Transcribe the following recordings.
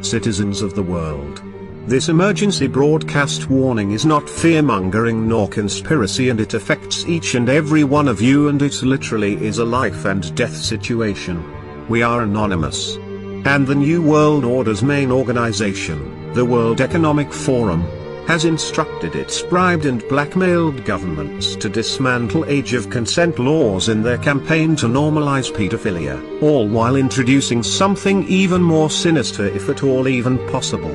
citizens of the world. This emergency broadcast warning is not fear-mongering nor conspiracy, and it affects each and every one of you, and it literally is a life and death situation. We are anonymous. And the New World Order's main organization, the World Economic Forum, has instructed its bribed and blackmailed governments to dismantle age of consent laws in their campaign to normalize pedophilia, all while introducing something even more sinister, if at all even possible: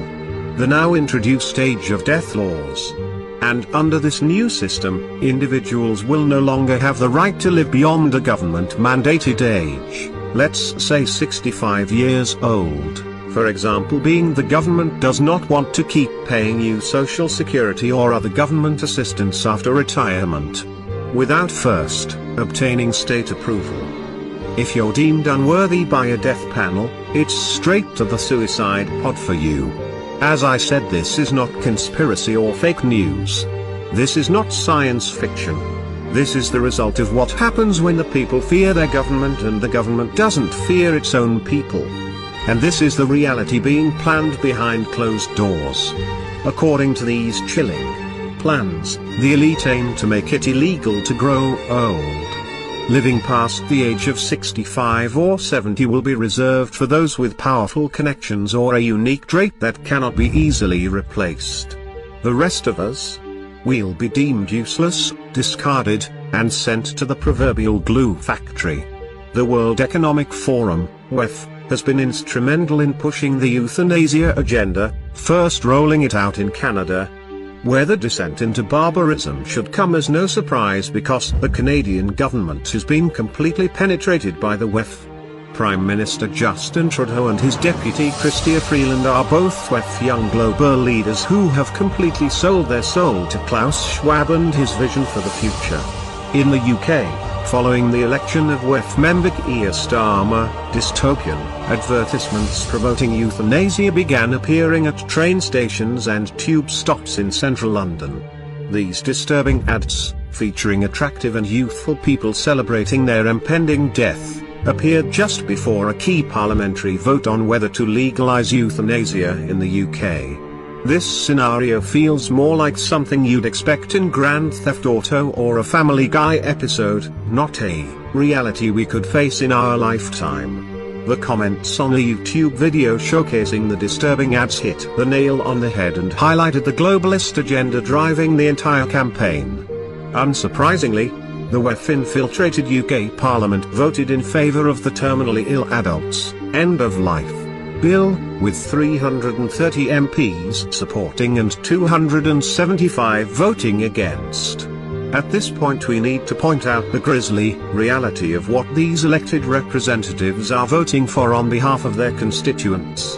the now introduced age of death laws. And under this new system, individuals will no longer have the right to live beyond a government-mandated age, let's say 65 years old. For example, being the government does not want to keep paying you Social Security or other government assistance after retirement, without first obtaining state approval. If you're deemed unworthy by a death panel, it's straight to the suicide pod for you. As I said, this is not conspiracy or fake news. This is not science fiction. This is the result of what happens when the people fear their government and the government doesn't fear its own people. And this is the reality being planned behind closed doors. According to these chilling plans, the elite aim to make it illegal to grow old. Living past the age of 65 or 70 will be reserved for those with powerful connections or a unique trait that cannot be easily replaced. The rest of us? We'll be deemed useless, discarded, and sent to the proverbial glue factory. The World Economic Forum, WEF, has been instrumental in pushing the euthanasia agenda, first rolling it out in Canada, where the descent into barbarism should come as no surprise because the Canadian government has been completely penetrated by the WEF. Prime Minister Justin Trudeau and his deputy Chrystia Freeland are both WEF young global leaders who have completely sold their soul to Klaus Schwab and his vision for the future. In the UK, following the election of WEF member Keir Starmer, dystopian advertisements promoting euthanasia began appearing at train stations and tube stops in central London. These disturbing ads, featuring attractive and youthful people celebrating their impending death, appeared just before a key parliamentary vote on whether to legalise euthanasia in the UK. This scenario feels more like something you'd expect in Grand Theft Auto or a Family Guy episode, not a reality we could face in our lifetime. The comments on a YouTube video showcasing the disturbing ads hit the nail on the head and highlighted the globalist agenda driving the entire campaign. Unsurprisingly, the WEF infiltrated UK Parliament voted in favour of the terminally ill adults end of life bill, with 330 MPs supporting and 275 voting against. At this point we need to point out the grisly reality of what these elected representatives are voting for on behalf of their constituents.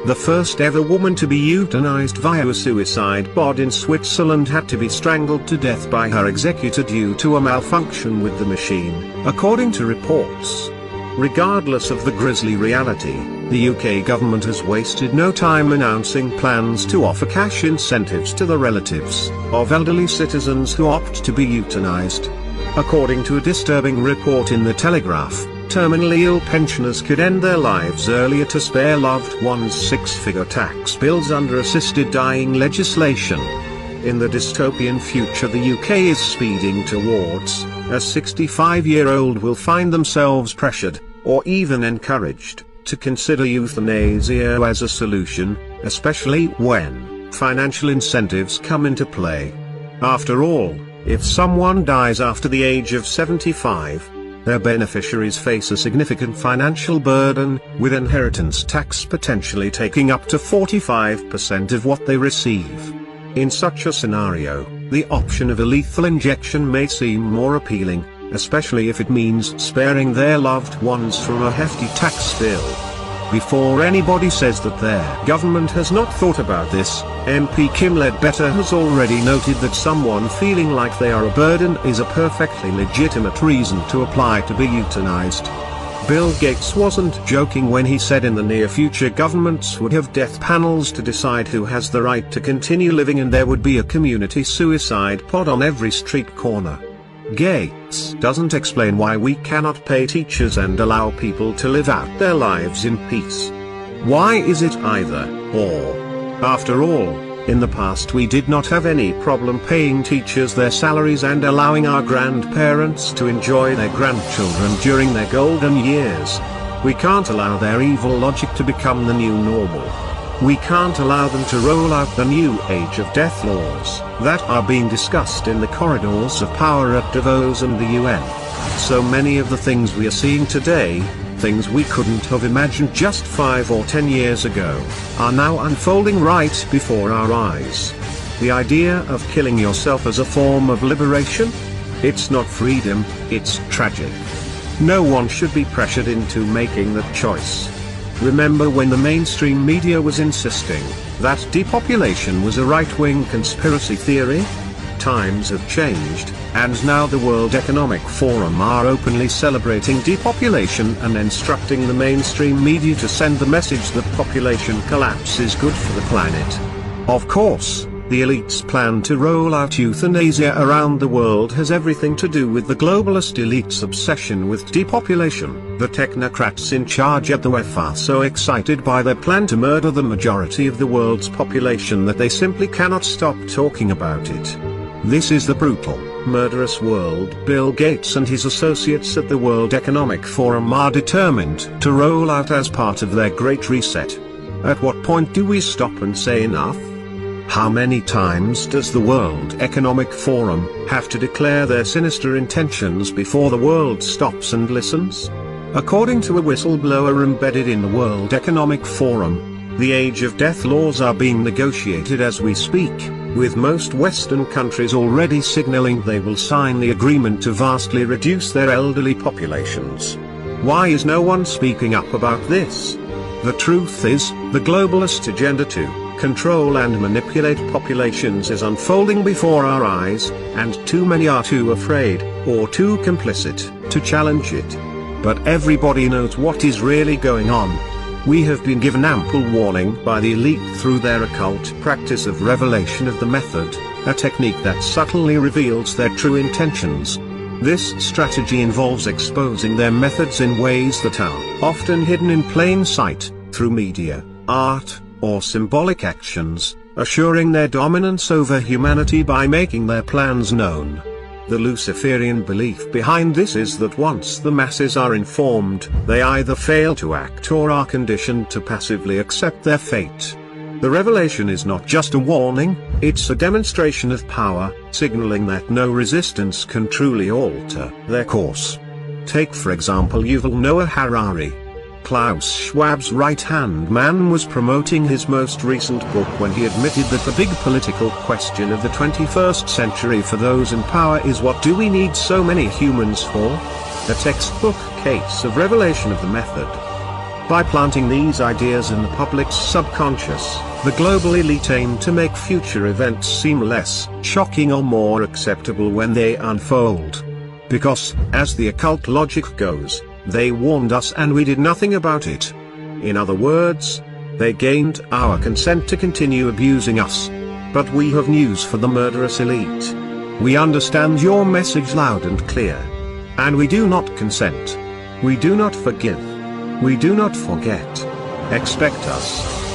The first ever woman to be euthanized via a suicide pod in Switzerland had to be strangled to death by her executor due to a malfunction with the machine, according to reports. Regardless of the grisly reality, the UK government has wasted no time announcing plans to offer cash incentives to the relatives of elderly citizens who opt to be euthanized. According to a disturbing report in The Telegraph, terminally ill pensioners could end their lives earlier to spare loved ones six-figure tax bills under assisted dying legislation. In the dystopian future the UK is speeding towards, a 65-year-old will find themselves pressured, or even encouraged, to consider euthanasia as a solution, especially when financial incentives come into play. After all, if someone dies after the age of 75, their beneficiaries face a significant financial burden, with inheritance tax potentially taking up to 45% of what they receive. In such a scenario, the option of a lethal injection may seem more appealing, especially if it means sparing their loved ones from a hefty tax bill. Before anybody says that their government has not thought about this, MP Kim Ledbetter has already noted that someone feeling like they are a burden is a perfectly legitimate reason to apply to be euthanized. Bill Gates wasn't joking when he said in the near future governments would have death panels to decide who has the right to continue living, and there would be a community suicide pod on every street corner. Gates doesn't explain why we cannot pay teachers and allow people to live out their lives in peace. Why is it either Or, after all, in the past we did not have any problem paying teachers their salaries and allowing our grandparents to enjoy their grandchildren during their golden years. We can't allow their evil logic to become the new normal. We can't allow them to roll out the new age of death laws that are being discussed in the corridors of power at Davos and the UN. So many of the things we are seeing today, things we couldn't have imagined just 5 or 10 years ago, are now unfolding right before our eyes. The idea of killing yourself as a form of liberation? It's not freedom, it's tragic. No one should be pressured into making that choice. Remember when the mainstream media was insisting that depopulation was a right-wing conspiracy theory? Times have changed, and now the World Economic Forum are openly celebrating depopulation and instructing the mainstream media to send the message that population collapse is good for the planet. Of course, the elite's plan to roll out euthanasia around the world has everything to do with the globalist elite's obsession with depopulation. The technocrats in charge at the WEF are so excited by their plan to murder the majority of the world's population that they simply cannot stop talking about it. This is the brutal, murderous world Bill Gates and his associates at the World Economic Forum are determined to roll out as part of their Great Reset. At what point do we stop and say enough? How many times does the World Economic Forum have to declare their sinister intentions before the world stops and listens? According to a whistleblower embedded in the World Economic Forum, the age of death laws are being negotiated as we speak, with most Western countries already signaling they will sign the agreement to vastly reduce their elderly populations. Why is no one speaking up about this? The truth is, the globalist agenda to control and manipulate populations is unfolding before our eyes, and too many are too afraid, or too complicit, to challenge it. But everybody knows what is really going on. We have been given ample warning by the elite through their occult practice of revelation of the method, a technique that subtly reveals their true intentions. This strategy involves exposing their methods in ways that are often hidden in plain sight, through media, art, or symbolic actions, assuring their dominance over humanity by making their plans known. The Luciferian belief behind this is that once the masses are informed, they either fail to act or are conditioned to passively accept their fate. The revelation is not just a warning, it's a demonstration of power, signaling that no resistance can truly alter their course. Take for example Yuval Noah Harari. Klaus Schwab's right-hand man was promoting his most recent book when he admitted that the big political question of the 21st century for those in power is, what do we need so many humans for? A textbook case of revelation of the method. By planting these ideas in the public's subconscious, the global elite aim to make future events seem less shocking or more acceptable when they unfold. Because, as the occult logic goes, they warned us and we did nothing about it. In other words, they gained our consent to continue abusing us. But we have news for the murderous elite. We understand your message loud and clear. And we do not consent. We do not forgive. We do not forget. Expect us.